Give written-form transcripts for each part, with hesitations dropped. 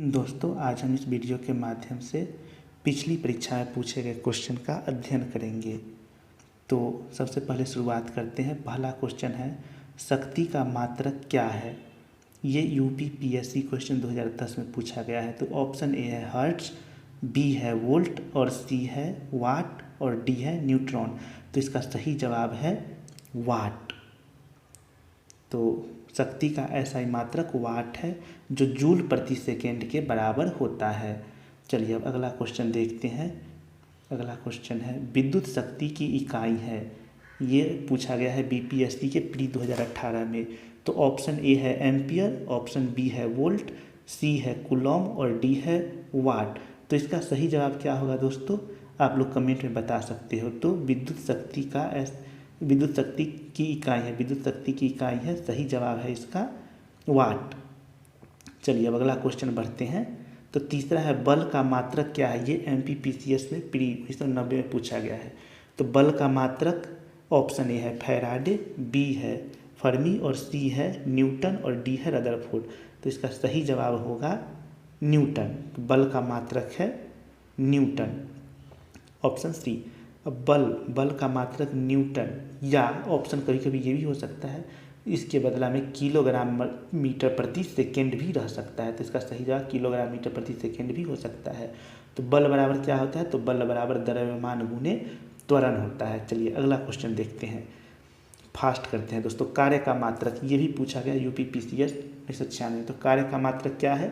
दोस्तों, आज हम इस वीडियो के माध्यम से पिछली परीक्षा में पूछे गए क्वेश्चन का अध्ययन करेंगे। तो सबसे पहले शुरुआत करते हैं। पहला क्वेश्चन है, शक्ति का मात्रक क्या है? ये यूपीपीएससी क्वेश्चन 2010 में पूछा गया है। तो ऑप्शन ए है हर्ट्ज, बी है वोल्ट और सी है वाट और डी है न्यूट्रॉन। तो इसका सही जवाब है वाट। तो शक्ति का SI मात्रक वाट है जो जूल प्रति सेकेंड के बराबर होता है। चलिए अब अगला क्वेश्चन देखते हैं। अगला क्वेश्चन है, विद्युत शक्ति की इकाई है। ये पूछा गया है बीपीएससी के प्री 2018 में। तो ऑप्शन ए है एम्पियर, ऑप्शन बी है वोल्ट, सी है कूलॉम और डी है वाट। तो इसका सही जवाब क्या होगा दोस्तों? आप लोग कमेंट में बता सकते हो। तो विद्युत शक्ति की इकाई है, विद्युत शक्ति की इकाई है, सही जवाब है इसका वाट। चलिए अब अगला क्वेश्चन बढ़ते हैं। तो तीसरा है, बल का मात्रक क्या है? ये एमपीपीसीएस में प्री 1990 में पूछा गया है। तो बल का मात्रक ऑप्शन ए है फैराडे, बी है फर्मी और सी है न्यूटन और डी है रदरफोर्ड। तो इसका सही जवाब होगा न्यूटन। तो बल का मात्रक है न्यूटन, ऑप्शन सी। अब बल का मात्रक न्यूटन, या ऑप्शन कभी कभी ये भी हो सकता है इसके बदला में किलोग्राम मीटर प्रति सेकेंड भी रह सकता है। तो इसका सही जवाब किलोग्राम मीटर प्रति सेकेंड भी हो सकता है। तो बल बराबर क्या होता है? तो बल बराबर द्रव्यमान गुने त्वरण होता है। चलिए अगला क्वेश्चन देखते हैं, फास्ट करते हैं दोस्तों। कार्य का मात्रक, ये भी पूछा गया यूपीपीसीएस 1996। तो कार्य का मात्रक क्या है?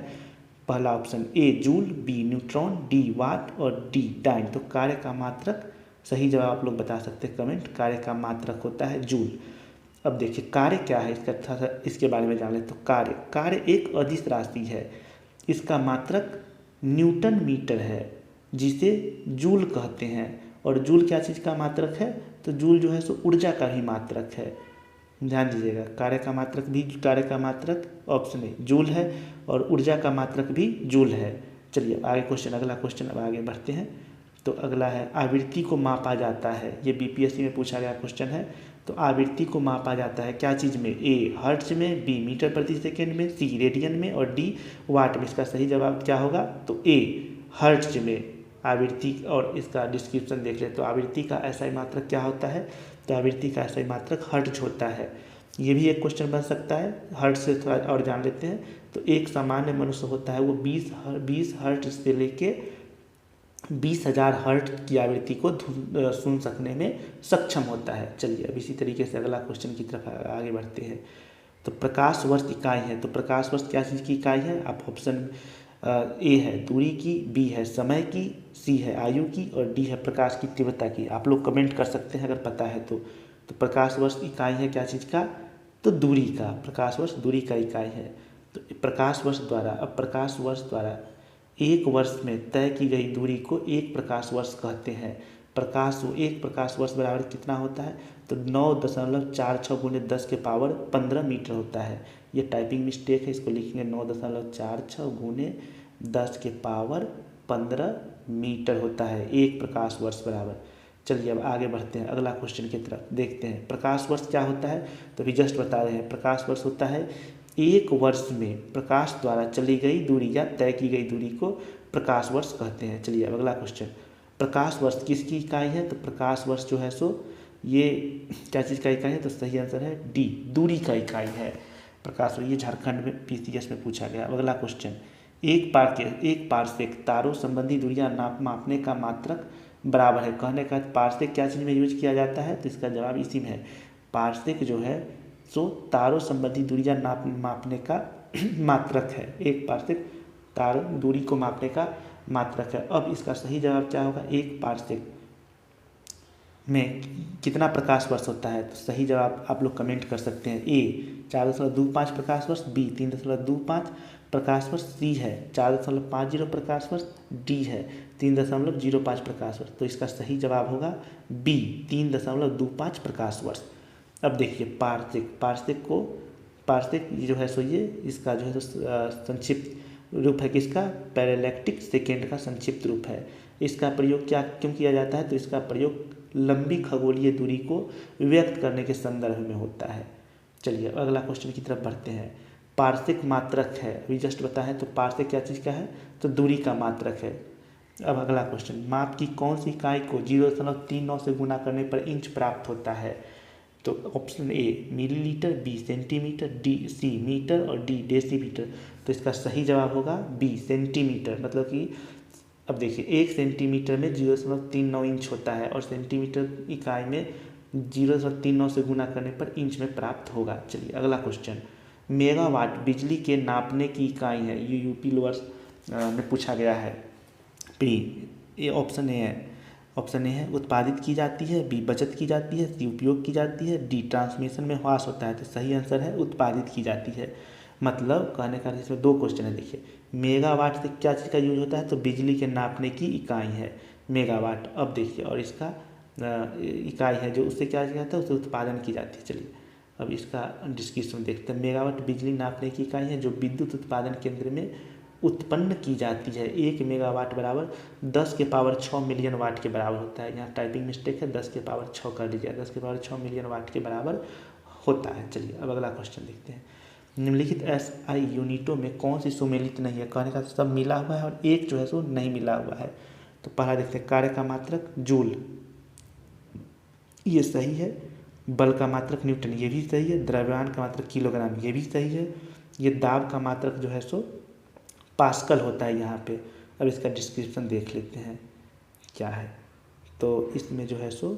पहला option A joule, B neutron, D watt और डी डाइन। तो कार्य का मात्रक, सही जवाब आप लोग बता सकते हैं कमेंट। कार्य का मात्रक होता है जूल। अब देखिए कार्य क्या है इसका, थोड़ा सा इसके बारे में जान ले। तो कार्य एक अदिश राशि है, इसका मात्रक न्यूटन मीटर है जिसे जूल कहते हैं। और जूल क्या चीज़ का मात्रक है? तो जूल जो है सो ऊर्जा का भी मात्रक है। ध्यान दीजिएगा, कार्य का मात्रक ऑप्शन ए जूल है और ऊर्जा का मात्रक भी जूल है। चलिए आगे क्वेश्चन, अगला क्वेश्चन अब आगे बढ़ते हैं। तो अगला है, आवृत्ति को मापा जाता है। ये बीपीएससी में पूछा गया क्वेश्चन है। तो आवृत्ति को मापा जाता है क्या चीज़ में? ए हर्ट्ज में, बी मीटर प्रति सेकेंड में, सी रेडियन में और डी वाट में। इसका सही जवाब क्या होगा? तो ए हर्ट्ज में आवृत्ति। और इसका डिस्क्रिप्शन देख ले। तो आवृत्ति का SI मात्रक क्या होता है? तो आवृत्ति का SI मात्रक हर्ट्ज होता है। ये भी एक क्वेश्चन बन सकता है, हर्ट्ज से थोड़ा और जान लेते हैं। तो एक सामान्य मनुष्य होता है वो 20 हर्ट्ज से लेके 20,000 हर्ट्ज की आवृत्ति को सुन सकने में सक्षम होता है। चलिए अब इसी तरीके से अगला क्वेश्चन की तरफ आगे बढ़ते हैं। तो प्रकाश वर्ष इकाई है। तो प्रकाश वर्ष क्या चीज़ की इकाई है? आप ऑप्शन ए है दूरी की, बी है समय की, सी है आयु की और डी है प्रकाश की तीव्रता की। आप लोग कमेंट कर सकते हैं अगर पता है तो। प्रकाश वर्ष इकाई है क्या चीज़ का? तो दूरी का। प्रकाश वर्ष दूरी का इकाई है। तो प्रकाश वर्ष द्वारा एक वर्ष में तय की गई दूरी को एक प्रकाश वर्ष कहते हैं। एक प्रकाश वर्ष बराबर कितना होता है? तो 9.46 गुणे 10 के पावर 15 मीटर होता है। ये टाइपिंग मिस्टेक है, इसको लिखेंगे 9.46 गुणे 10 के पावर 15 मीटर होता है एक प्रकाश वर्ष बराबर। चलिए अब आगे बढ़ते हैं, अगला क्वेश्चन की तरफ देखते हैं। प्रकाश वर्ष क्या होता है? तो अभी जस्ट बता रहे हैं। प्रकाश वर्ष होता है एक वर्ष में प्रकाश द्वारा चली गई दूरी या तय की गई दूरी को प्रकाश वर्ष कहते हैं। चलिए अब अगला क्वेश्चन, प्रकाश वर्ष किसकी इकाई है? तो प्रकाश वर्ष जो है सो ये क्या चीज़ का इकाई है? तो सही आंसर है डी, दूरी का इकाई है प्रकाश वर्ष। ये झारखंड में पीसीएस में पूछा गया। अगला क्वेश्चन, एक पारसेक तारों संबंधी दूरियां मापने का मात्रक बराबर है। कहने का पारसेक क्या चीज़ में यूज किया जाता है? तो इसका जवाब इसी में है। पारसेक जो है सो तारों संबंधी दूरियां मापने का मात्रक है। एक पारसेक तार दूरी को मापने का मात्रक है। अब इसका सही जवाब क्या होगा? एक पारसेक में कितना प्रकाश वर्ष होता है? तो सही जवाब आप लोग कमेंट कर सकते हैं। ए 4.25 प्रकाश वर्ष, बी 3.25 प्रकाश वर्ष, सी है 4.50 प्रकाश वर्ष, डी है 3.05 प्रकाश वर्ष। तो इसका सही जवाब होगा बी 3.25 प्रकाश वर्ष। अब देखिए पारसेक जो है सो ये इसका जो है सो संक्षिप्त रूप है किसका? पैरेलैक्टिक सेकेंड का संक्षिप्त रूप है। इसका प्रयोग क्यों किया जाता है? तो इसका प्रयोग लंबी खगोलीय दूरी को व्यक्त करने के संदर्भ में होता है। चलिए अगला क्वेश्चन की तरफ बढ़ते हैं। पार्शिक मात्रक है, अभी जस्ट बताया। तो पार्शिक क्या चीज़ का है, तो दूरी का मात्रक है। अब अगला क्वेश्चन, माप की कौन सी इकाई को 0.39 से गुना करने पर इंच प्राप्त होता है। तो option A millilitre, B centimetre, D C metre और डी डेसीमीटर। तो इसका सही जवाब होगा बी सेंटीमीटर। मतलब कि अब देखिए 1 सेंटीमीटर में 0.39 इंच होता है और सेंटीमीटर इकाई में 0.39 से गुना करने पर इंच में प्राप्त होगा। चलिए अगला क्वेश्चन, मेगावाट बिजली के नापने की इकाई है, ये यूपी लोअर में पूछा गया है। बी, ये ऑप्शन ए है। ऑप्शन ए है उत्पादित की जाती है, बी बचत की जाती है, सी उपयोग की जाती है, डी ट्रांसमिशन में ह्रास होता है। तो सही आंसर है उत्पादित की जाती है। मतलब कहने का इसमें दो क्वेश्चन है। देखिए मेगावाट से क्या चीज़ का यूज होता है, तो बिजली के नापने की इकाई है मेगावाट। अब देखिए और इसका इकाई है जो उससे क्या जाता है, उससे उत्पादन की जाती है। चलिए अब इसका डिस्क्रिप्शन देखते हैं। मेगावाट बिजली नापने की इकाई है जो विद्युत उत्पादन केंद्र में उत्पन्न की जाती है। 1 मेगावाट बराबर 10⁶ मिलियन वाट के बराबर होता है। यहाँ टाइपिंग मिस्टेक है, 10⁶ कर लीजिए, 10⁶ मिलियन वाट के बराबर होता है। चलिए अब अगला क्वेश्चन देखते हैं। निम्नलिखित एसआई यूनिटों में कौन सी सुमेलित नहीं है। कहने का सब मिला हुआ है और एक जो है सो नहीं मिला हुआ है। तो पहला देखते हैं, कार्य का मात्रक जूल, ये सही है। बल का मात्रक न्यूटन, ये भी सही है। द्रव्यमान का मात्रक किलोग्राम, ये भी सही है। ये दाब का मात्रक जो है सो पास्कल होता है यहाँ पे। अब इसका डिस्क्रिप्शन देख लेते हैं क्या है। तो इसमें जो है सो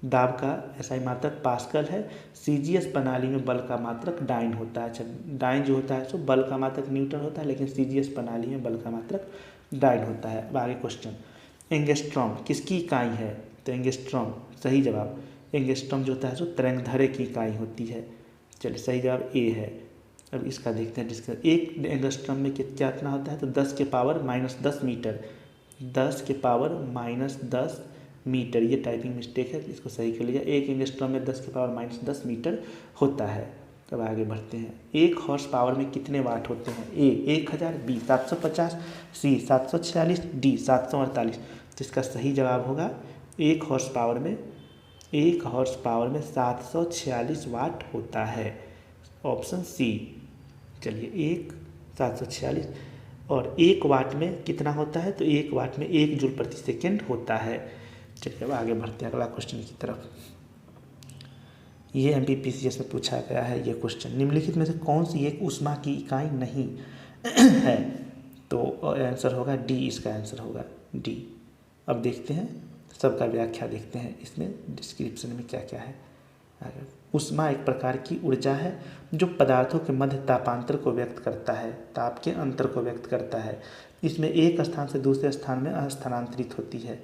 दाब का एसआई मात्रक पास्कल है। सीजीएस प्रणाली में बल का मात्रक डाइन होता है। अच्छा, डाइन जो होता है सो बल का मात्रक न्यूटन होता है, लेकिन सीजीएस प्रणाली में बल का मात्रक डाइन होता है। अब आगे क्वेश्चन, एंगस्ट्रॉम किसकी इकाई है। तो एंगस्ट्रॉम सही जवाब। एंगस्ट्रॉम जो होता है सो तरंगधैर्घ्य की इकाई होती है। चलिए सही जवाब ए है। अब इसका देखते हैं जिसका एक एंगस्ट्रॉम में कितना होता है, तो 10⁻−10 मीटर, 10⁻−10 मीटर। ये टाइपिंग मिस्टेक है, इसको सही कर लीजिए। एक एंगस्ट्रॉम में 10⁻−10 मीटर होता है। अब आगे बढ़ते हैं, 1 हॉर्स पावर में कितने वाट होते हैं। ए 1000, बी 750, सी 746, डी 748। तो इसका सही जवाब होगा 1 हॉर्स पावर में 746 वाट होता है, ऑप्शन सी। चलिए 746 और 1 वाट में कितना होता है, तो 1 वाट में 1 जूल प्रति सेकेंड होता है। चलिए अब आगे बढ़ते हैं अगला क्वेश्चन की तरफ। ये एमपीपीसीएस में पूछा गया है ये क्वेश्चन। निम्नलिखित में से कौन सी एक ऊष्मा की इकाई नहीं है। तो आंसर होगा डी, इसका आंसर होगा डी। अब देखते हैं सबका व्याख्या देखते हैं इसमें डिस्क्रिप्शन में क्या क्या है। ऊष्मा एक प्रकार की ऊर्जा है जो पदार्थों के मध्य तापांतर को व्यक्त करता है, ताप के अंतर को व्यक्त करता है। इसमें एक स्थान से दूसरे स्थान में स्थानांतरित होती है।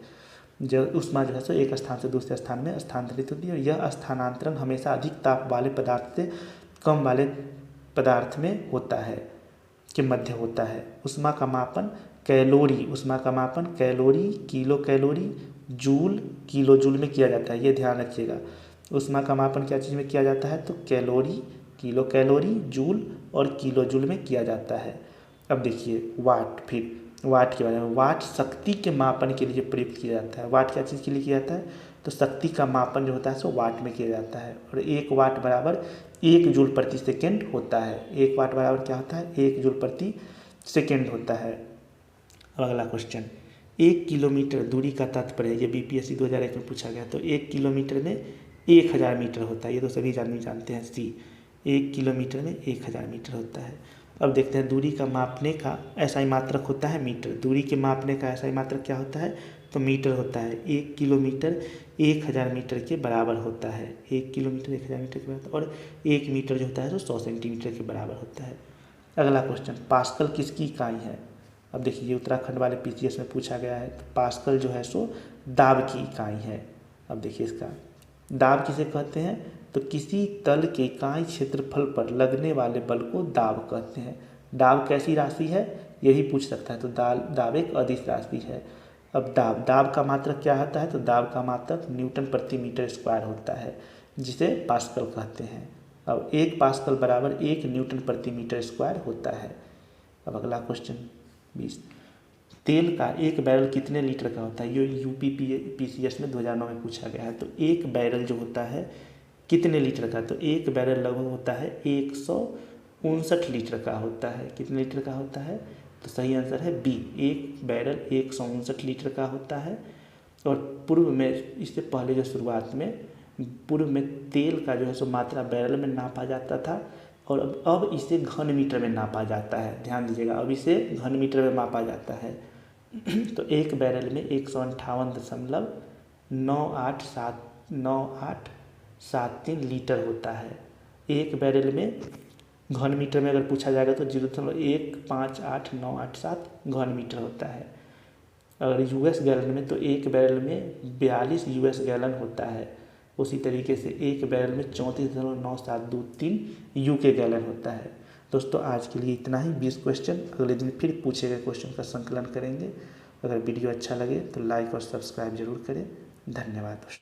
जो ऊष्मा जो है सो एक स्थान से दूसरे स्थान में स्थानांतरित होती है और यह स्थानांतरण हमेशा अधिक ताप वाले पदार्थ से कम वाले पदार्थ में होता है, के मध्य होता है। ऊष्मा का मापन कैलोरी, ऊष्मा का मापन calorie, kilo calorie, joule, kilo joule में किया जाता है, ये ध्यान रखिएगा। ऊष्मा का मापन क्या चीज़ में किया जाता है, तो कैलोरी, किलो कैलोरी, जूल और किलो जूल में किया जाता है। अब देखिए वाट, फिर वाट के बारे में, वाट शक्ति के मापन के लिए प्रयुक्त किया जाता है। वाट क्या चीज़ के लिए किया जाता है, तो शक्ति का मापन जो होता है सो वाट में किया जाता है। और 1 वाट बराबर 1 जूल प्रति सेकेंड होता है। 1 वाट बराबर क्या होता है, 1 जूल प्रति सेकेंड होता है। अब अगला क्वेश्चन, 1 किलोमीटर दूरी का तात्पर्य, ये बीपीएससी 2001 में पूछा गया। तो 1 किलोमीटर में 1000 मीटर होता है, ये तो सभी आदमी जानते हैं। सी 1 किलोमीटर में 1000 मीटर होता है। अब देखते हैं दूरी का मापने का एसआई मात्रक होता है मीटर। दूरी के मापने का एसआई मात्रक क्या होता है, तो मीटर होता है। 1 किलोमीटर 1000 मीटर के बराबर होता है। 1 किलोमीटर 1000 मीटर के बराबर, और 1 मीटर जो होता है तो 100 सेंटीमीटर के बराबर होता है। अगला क्वेश्चन, पास्कल किसकी इकाई है। अब देखिए ये उत्तराखंड वाले पीसीएस में पूछा गया है। तो पास्कल जो है सो दाब की इकाई है। अब देखिए इसका दाब किसे कहते हैं, तो किसी तल के इकाई क्षेत्रफल पर लगने वाले बल को दाब कहते हैं। दाब कैसी राशि है, यही पूछ सकता है। तो दाब एक अदिश राशि है। अब दाब का मात्रक क्या होता है, तो दाब का मात्रक न्यूटन प्रति मीटर स्क्वायर होता है, जिसे पास्कल कहते हैं। अब 1 पास्कल बराबर 1 न्यूटन प्रति मीटर स्क्वायर होता है। अब अगला क्वेश्चन 20, तेल का 1 बैरल कितने लीटर का होता है। ये यूपी पीसीएस में 2009 में पूछा गया है। तो 1 बैरल जो होता है कितने लीटर का, तो 1 बैरल लगभग होता है 100 59 लीटर का होता है। कितने लीटर का होता है? तो सही आंसर है बी, एक बैरल 159 लीटर का होता है। और पूर्व में, इससे पहले जो शुरुआत में पूर्व में तेल का जो है सो मात्रा बैरल में नापा जाता था, और अब इसे घन मीटर में नापा जाता है। ध्यान दीजिएगा, अब इसे घन मीटर में मापा जाता है। तो एक बैरल में 158.9873 लीटर होता है। एक बैरल में घन मीटर में अगर पूछा जाएगा तो 0.158987 घन मीटर होता है। अगर यूएस गैलन में तो एक बैरल में 42 यूएस गैलन होता है। उसी तरीके से एक बैरल में 34.9723 यूके गैलन होता है। दोस्तों आज के लिए इतना ही। 20 क्वेश्चन अगले दिन फिर पूछे गए क्वेश्चन का संकलन करेंगे। अगर वीडियो अच्छा लगे तो लाइक और सब्सक्राइब जरूर करें। धन्यवाद दोस्तों।